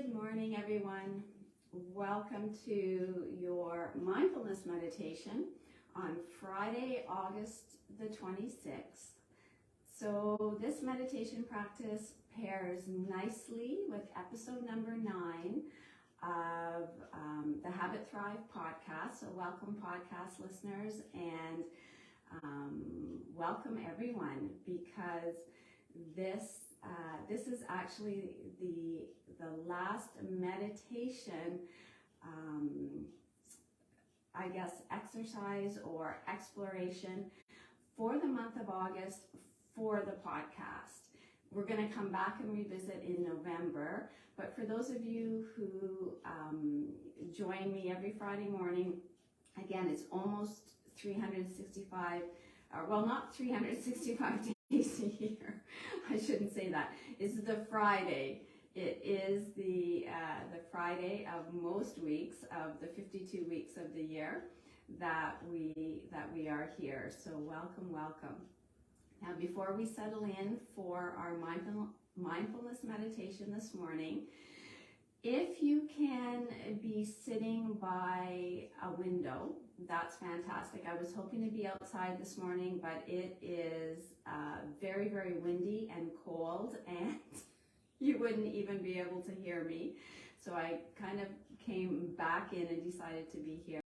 Good morning, everyone. Welcome to your mindfulness meditation on Friday, August the 26th. So this meditation practice pairs nicely with episode number 9 of the HabitThrive Podcast. So welcome, podcast listeners, and welcome everyone, because this is actually the last meditation, exercise or exploration for the month of August for the podcast. We're going to come back and revisit in November, but for those of you who join me every Friday morning, again, it's almost 365, well, not 365 days a year. I shouldn't say that. It's the Friday. It is the Friday of most weeks of the 52 weeks of the year that we are here. So welcome. Now, before we settle in for our mindfulness meditation this morning, if you can be sitting by a window, that's fantastic. I was hoping to be outside this morning, but it is very, very windy and cold, and you wouldn't even be able to hear me. So I kind of came back in and decided to be here.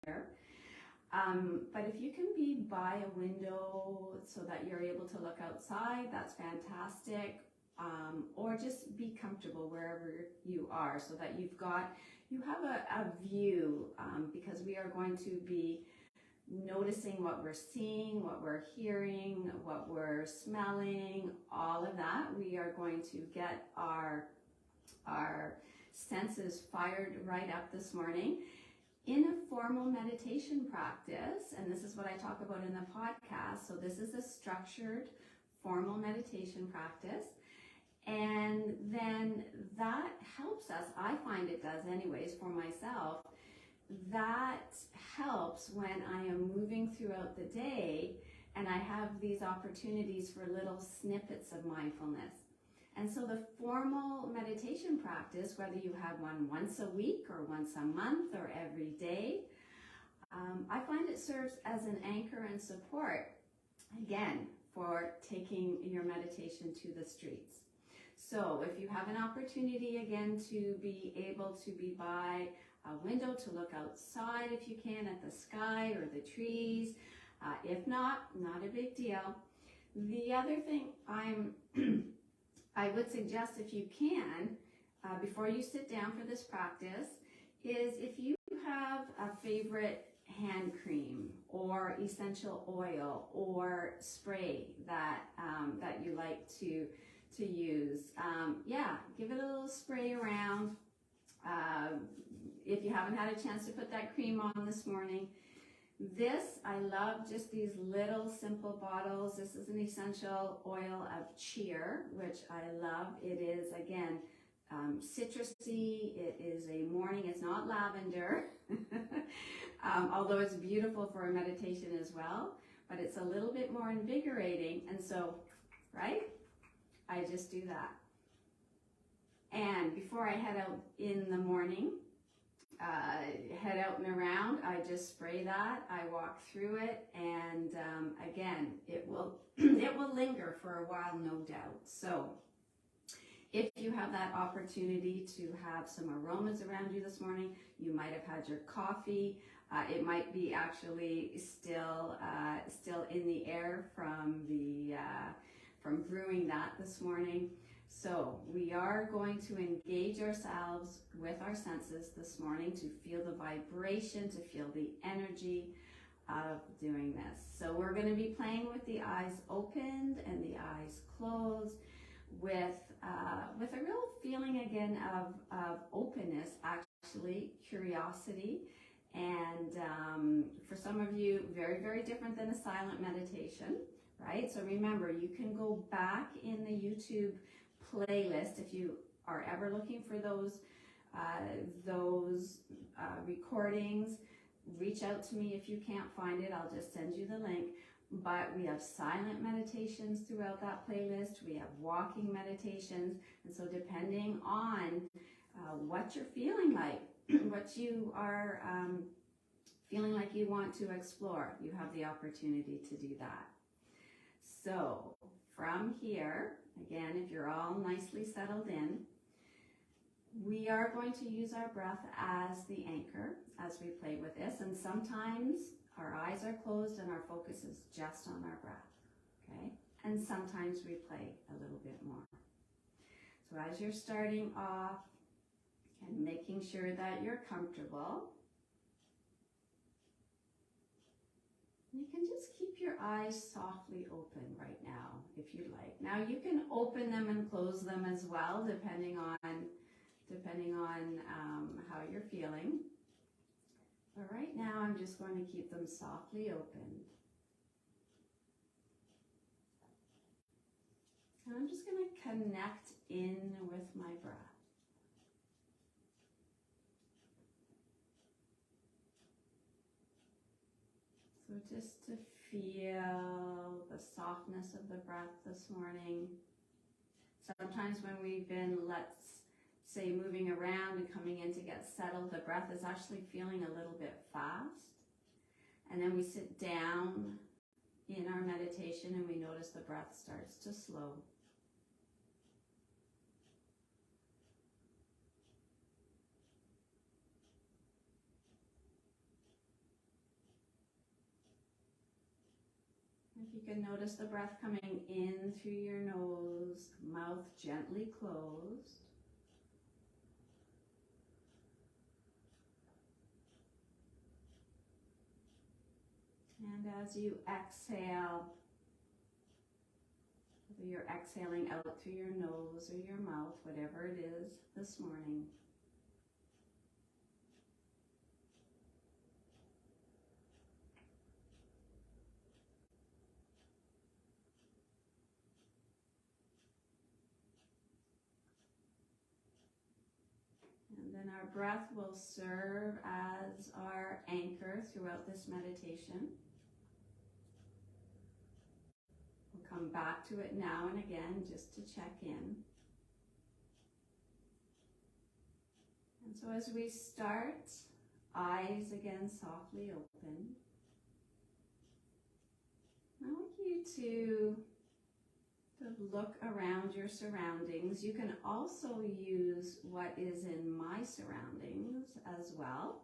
But if you can be by a window so that you're able to look outside, that's fantastic. Or just be comfortable wherever you are, so that you have a view, because we are going to be noticing what we're seeing, what we're hearing, what we're smelling, all of that. We are going to get our senses fired right up this morning in a formal meditation practice. And this is what I talk about in the podcast. So this is a structured formal meditation practice. And then that helps us, I find it does anyways for myself, that helps when I am moving throughout the day and I have these opportunities for little snippets of mindfulness. And so the formal meditation practice, whether you have one once a week or once a month or every day, I find it serves as an anchor and support, again, for taking your meditation to the streets. So if you have an opportunity, again, to be able to be by a window to look outside, if you can, at the sky or the trees, if not a big deal. The other thing I would suggest, if you can, before you sit down for this practice, is if you have a favorite hand cream or essential oil or spray that you like to use, give it a little spray around. If you haven't had a chance to put that cream on this morning, I love just these little simple bottles. This is an essential oil of cheer, which I love. It is, again, citrusy. It is a morning. It's not lavender, although it's beautiful for a meditation as well, but it's a little bit more invigorating. And so, right? I just do that. And before I head out in the morning, head out and around, I just spray that. I walk through it, and again, it will linger for a while, no doubt. So if you have that opportunity to have some aromas around you this morning, you might have had your coffee. It might be actually still in the air from brewing that this morning. So we are going to engage ourselves with our senses this morning to feel the vibration, to feel the energy of doing this. So we're going to be playing with the eyes opened and the eyes closed, with a real feeling again of openness, actually curiosity, and for some of you, very, very different than a silent meditation, right? So remember, you can go back in the YouTube playlist if you are ever looking for those recordings. Reach out to me if you can't find it. I'll just send you the link. But we have silent meditations throughout that playlist. We have walking meditations. And so depending on what you're feeling like, what you are feeling like you want to explore. You have the opportunity to do that. So from here, again, if you're all nicely settled in, we are going to use our breath as the anchor as we play with this. And sometimes our eyes are closed and our focus is just on our breath, okay? And sometimes we play a little bit more. So as you're starting off and making sure that you're comfortable, you can just keep your eyes softly open right now, if you like. Now you can open them and close them as well, depending on how you're feeling. But right now, I'm just going to keep them softly open. And I'm just going to connect in with my breath. So just to feel the softness of the breath this morning. Sometimes when we've been, let's say, moving around and coming in to get settled, the breath is actually feeling a little bit fast. And then we sit down in our meditation and we notice the breath starts to slow. If you can notice the breath coming in through your nose, mouth gently closed. And as you exhale, whether you're exhaling out through your nose or your mouth, whatever it is this morning, and then our breath will serve as our anchor throughout this meditation. We'll come back to it now and again just to check in. And so as we start, eyes again softly open. I want you to look around your surroundings. You can also use what is in my surroundings as well.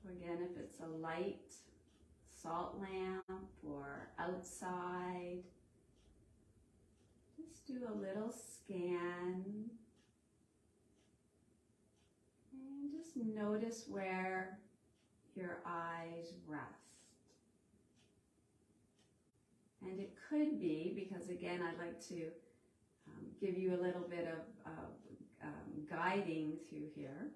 So again, if it's a light salt lamp or outside, just do a little scan and just notice where your eyes rest. And it could be, because again, I'd like to give you a little bit of guiding through here.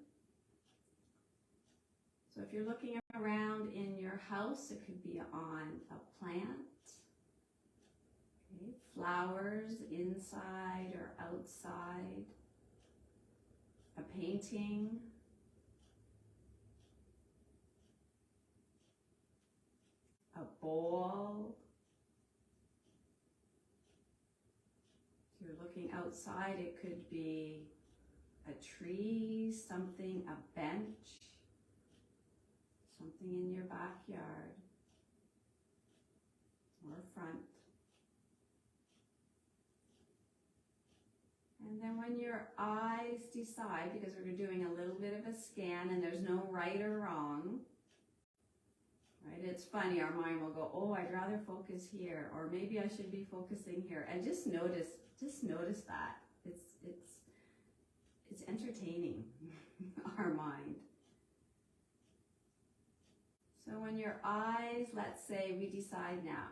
So if you're looking around in your house, it could be on a plant, okay, flowers inside or outside, a painting, a bowl. If you're looking outside, it could be a tree, something, a bench, something in your backyard or front. And then when your eyes decide, because we're doing a little bit of a scan and there's no right or wrong, right? It's funny, our mind will go, oh, I'd rather focus here, or maybe I should be focusing here. And just notice that. It's entertaining, our mind. So when your eyes, let's say we decide now,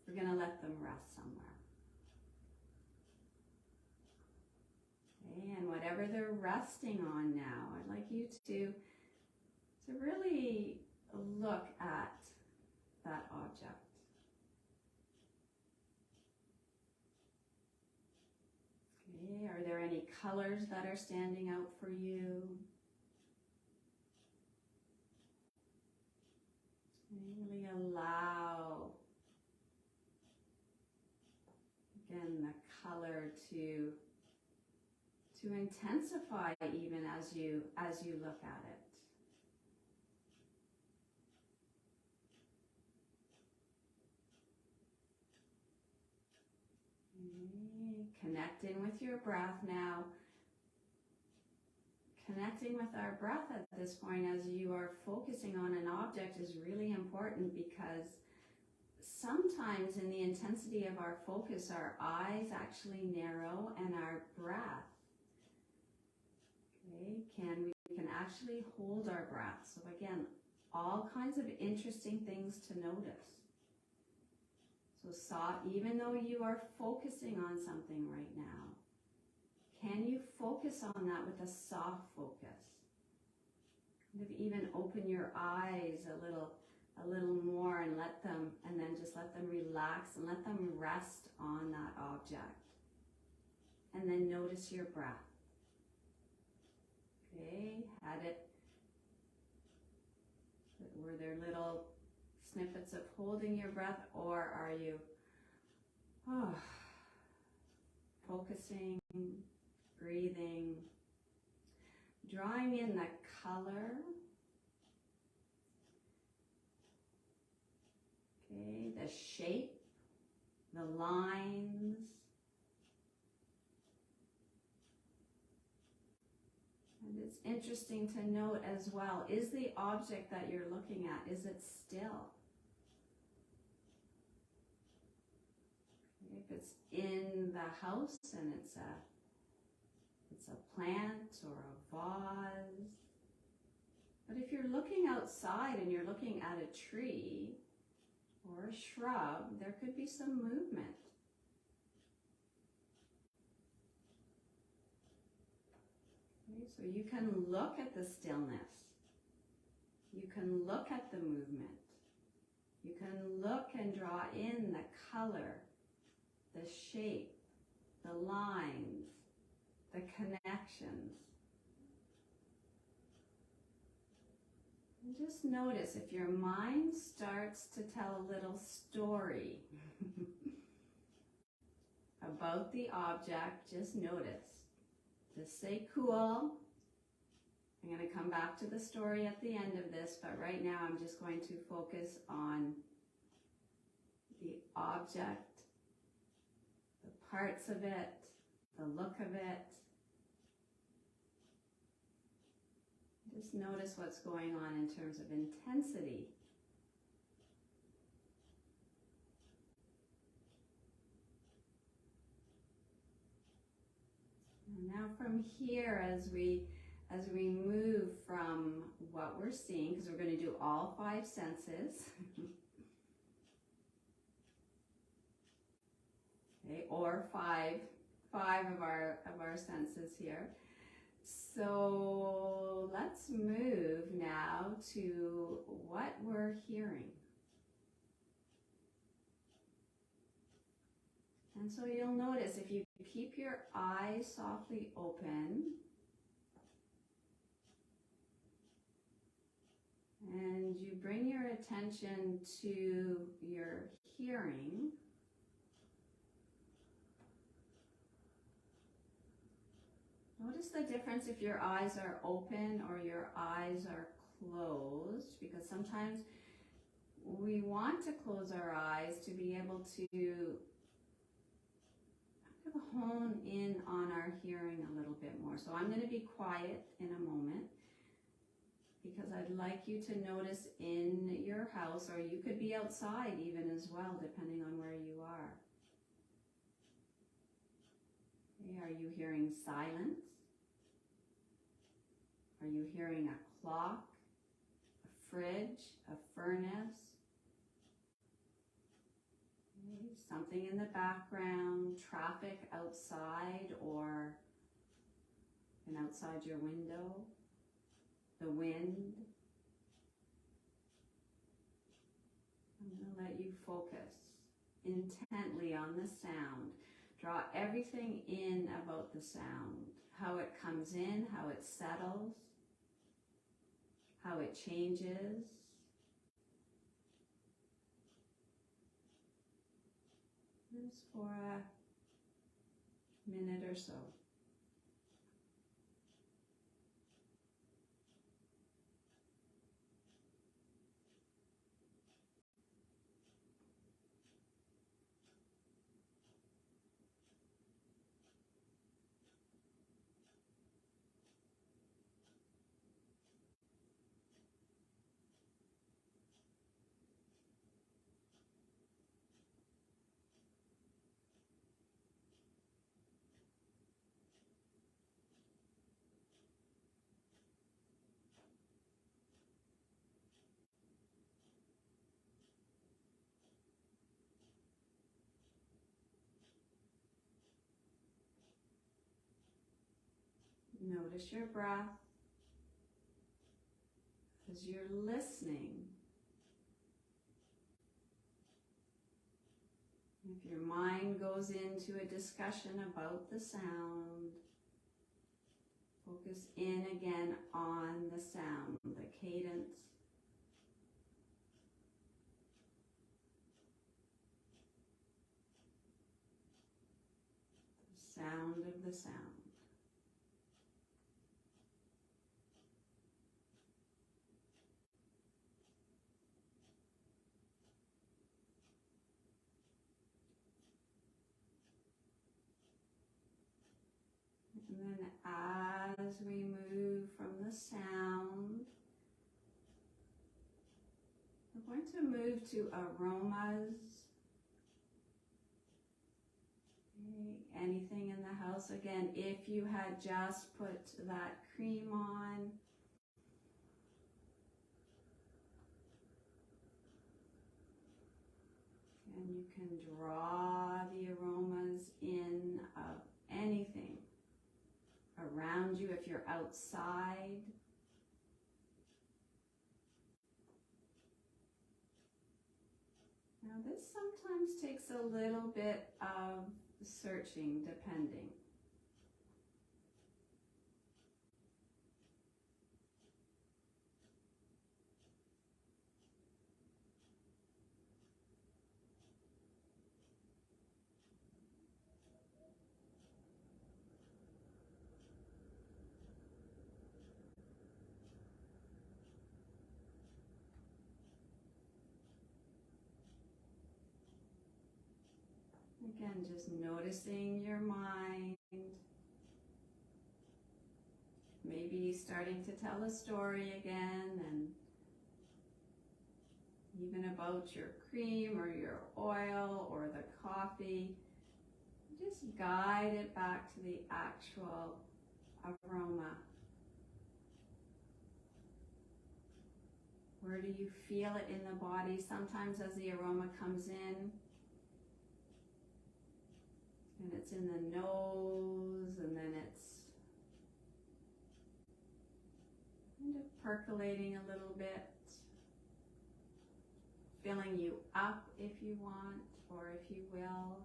we're going to let them rest somewhere. Okay, and whatever they're resting on now, I'd like you to really look at that object. Okay, are there any colors that are standing out for you? Really allow, again, the color to to intensify even as you look at it. Okay. Connecting with your breath now. Connecting with our breath at this point as you are focusing on an object is really important, because sometimes in the intensity of our focus, our eyes actually narrow and our breath, we can actually hold our breath. So again, all kinds of interesting things to notice. So even though you are focusing on something right now, can you focus on that with a soft focus? Kind of even open your eyes a little more and then just let them relax and let them rest on that object. And then notice your breath. Okay, were there little snippets of holding your breath, or are you focusing, breathing, drawing in the color, okay, the shape, the lines, and it's interesting to note as well, is the object that you're looking at, is it still? If it's in the house and it's a plant or a vase. But if you're looking outside and you're looking at a tree or a shrub, there could be some movement. Okay, so you can look at the stillness. You can look at the movement. You can look and draw in the color, the shape, the lines, the connections. And just notice if your mind starts to tell a little story about the object, just notice. Just say cool. I'm going to come back to the story at the end of this, but right now I'm just going to focus on the object, the parts of it, the look of it. Just notice what's going on in terms of intensity. And now from here, as we move from what we're seeing, because we're going to do all 5 senses, okay, or five of our senses here. So let's move now to what we're hearing. And so you'll notice if you keep your eyes softly open and you bring your attention to your hearing, notice the difference if your eyes are open or your eyes are closed, because sometimes we want to close our eyes to be able to kind of hone in on our hearing a little bit more. So I'm going to be quiet in a moment, because I'd like you to notice in your house, or you could be outside even as well, depending on where you are. Okay, are you hearing silence? Are you hearing a clock, a fridge, a furnace? Okay, something in the background, traffic outside or outside your window, the wind. I'm going to let you focus intently on the sound. Draw everything in about the sound, how it comes in, how it settles, how it changes. Just for a minute or so. Notice your breath as you're listening. If your mind goes into a discussion about the sound, focus in again on the sound, the cadence. The sound of the sound. And then as we move from the sound, we're going to move to aromas. Okay, anything in the house. Again, if you had just put that cream on, and you can draw the aromas in of anything around you if you're outside. Now this sometimes takes a little bit of searching, depending. Again, just noticing your mind. Maybe starting to tell a story again, and even about your cream or your oil or the coffee. Just guide it back to the actual aroma. Where do you feel it in the body? Sometimes as the aroma comes in, and it's in the nose, and then it's kind of percolating a little bit, filling you up if you want, or if you will.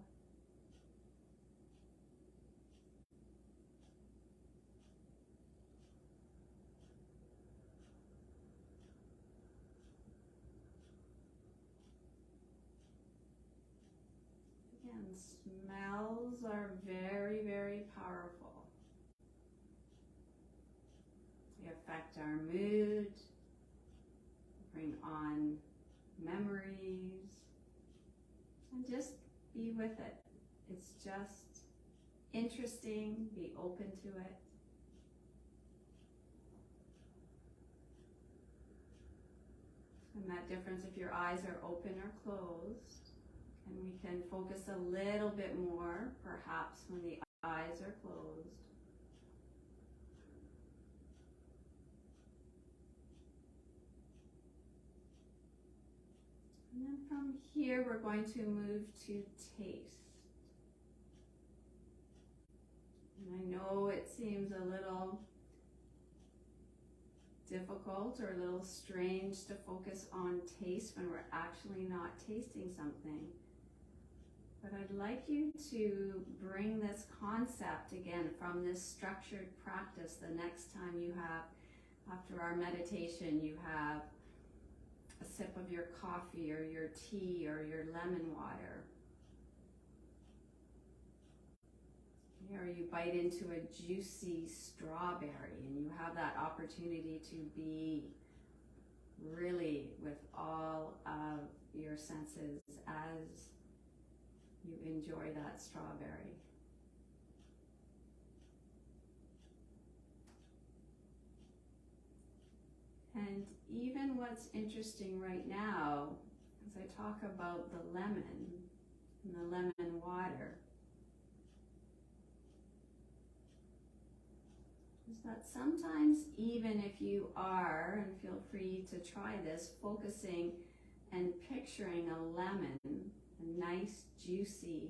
Again, smells are very, very powerful. They affect our mood, bring on memories, and just be with it. It's just interesting, be open to it. And that difference if your eyes are open or closed. And we can focus a little bit more, perhaps, when the eyes are closed. And then from here, we're going to move to taste. And I know it seems a little difficult or a little strange to focus on taste when we're actually not tasting something. But I'd like you to bring this concept again from this structured practice the next time you have, after our meditation, you have a sip of your coffee or your tea or your lemon water. Or you bite into a juicy strawberry and you have that opportunity to be really with all of your senses as you enjoy that strawberry. And even what's interesting right now, as I talk about the lemon and the lemon water, is that sometimes even if you are, and feel free to try this, focusing and picturing a lemon, a nice juicy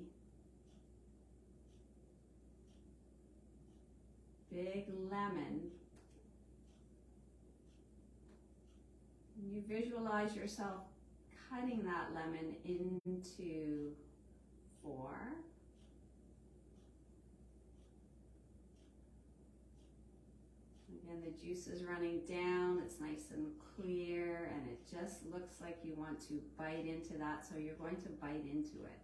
big lemon. And you visualize yourself cutting that lemon into 4. Again, the juice is running down, it's nice and clear, and it just looks like you want to bite into that, so you're going to bite into it.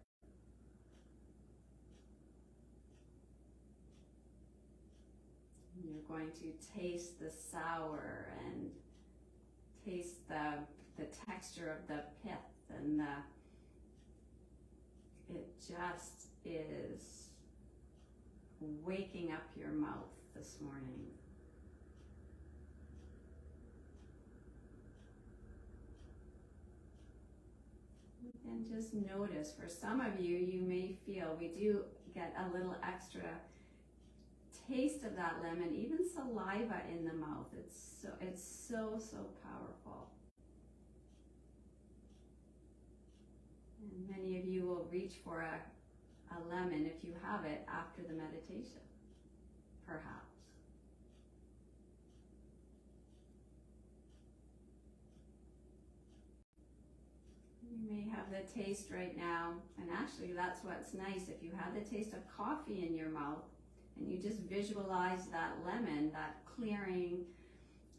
You're going to taste the sour and taste the texture of the pith, and it just is waking up your mouth this morning. And just notice, for some of you, you may feel, we do get a little extra taste of that lemon, even saliva in the mouth. It's so powerful. And many of you will reach for a lemon, if you have it, after the meditation, perhaps. You may have the taste right now, and actually that's what's nice. If you have the taste of coffee in your mouth, and you just visualize that lemon, that clearing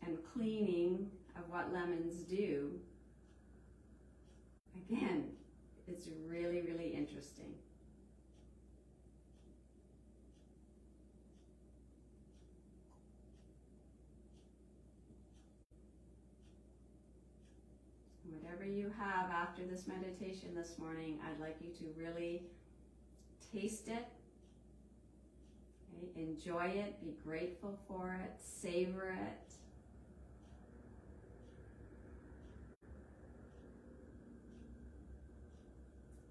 and cleaning of what lemons do, again, it's really, really interesting. Whatever you have after this meditation this morning, I'd like you to really taste it. Okay? Enjoy it, be grateful for it, savor it.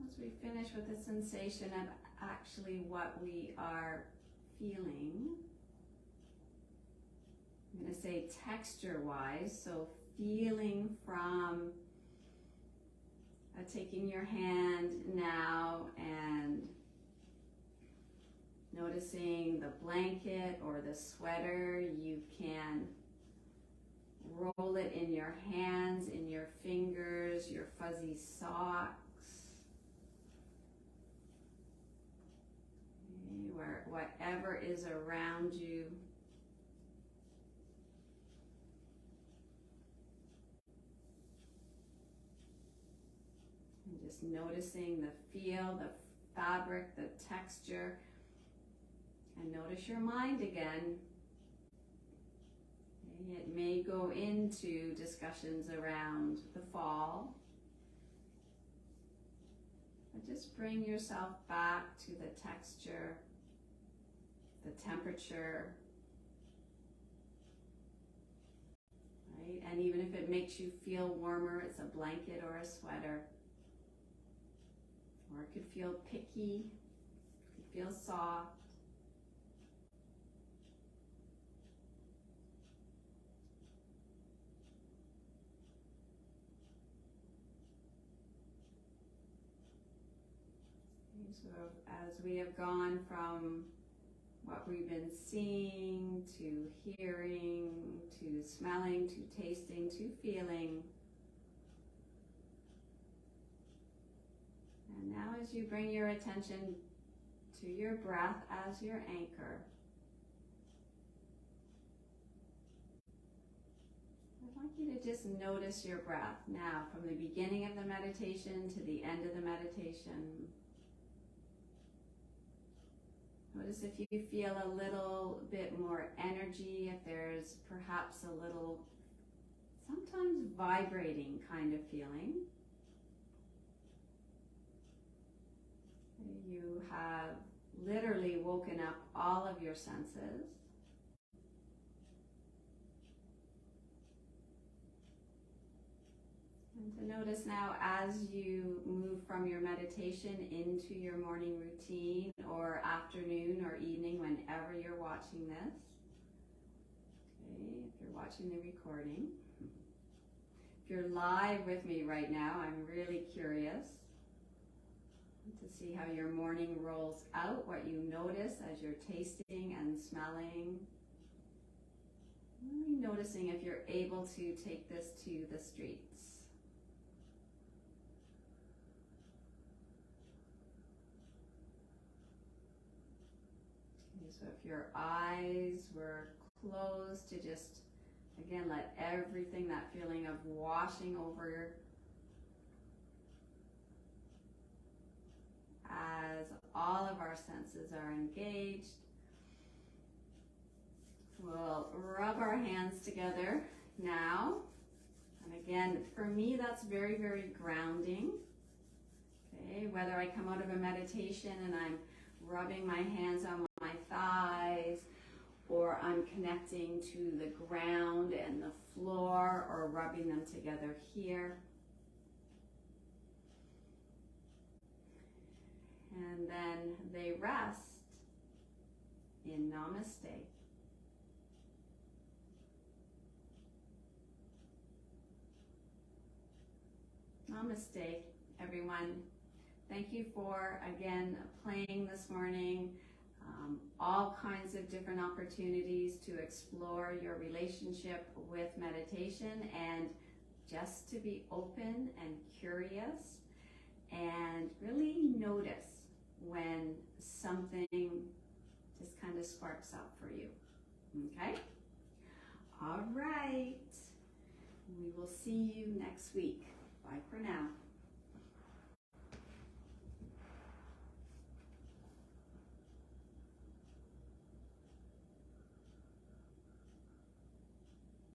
Once we finish with the sensation of actually what we are feeling, I'm going to say texture-wise, so feeling from taking your hand now and noticing the blanket or the sweater. You can roll it in your hands, in your fingers, your fuzzy socks, whatever is around you. And just noticing the feel, the fabric, the texture. And notice your mind again. Okay, it may go into discussions around the fall. But just bring yourself back to the texture, the temperature. Right? And even if it makes you feel warmer, it's a blanket or a sweater. Or it could feel picky, it could feel soft. Okay, so as we have gone from what we've been seeing, to hearing, to smelling, to tasting, to feeling, and now as you bring your attention to your breath as your anchor, I'd like you to just notice your breath now from the beginning of the meditation to the end of the meditation. Notice if you feel a little bit more energy, if there's perhaps a little, sometimes vibrating kind of feeling. You have literally woken up all of your senses. And to notice now as you move from your meditation into your morning routine or afternoon or evening, whenever you're watching this. Okay, if you're watching the recording. If you're live with me right now, I'm really curious to see how your morning rolls out, what you notice as you're tasting and smelling Really noticing if you're able to take this to the streets. Okay, so if your eyes were closed, to just, again, let everything, that feeling of washing over as all of our senses are engaged. We'll rub our hands together now. And again, for me, that's very, very grounding. Okay, whether I come out of a meditation and I'm rubbing my hands on my thighs, or I'm connecting to the ground and the floor, or rubbing them together here. And then they rest in Namaste. Namaste, everyone. Thank you for, again, playing this morning. All kinds of different opportunities to explore your relationship with meditation, and just to be open and curious and really notice when something just kind of sparks up for you. Okay? All right. We will see you next week. Bye for now.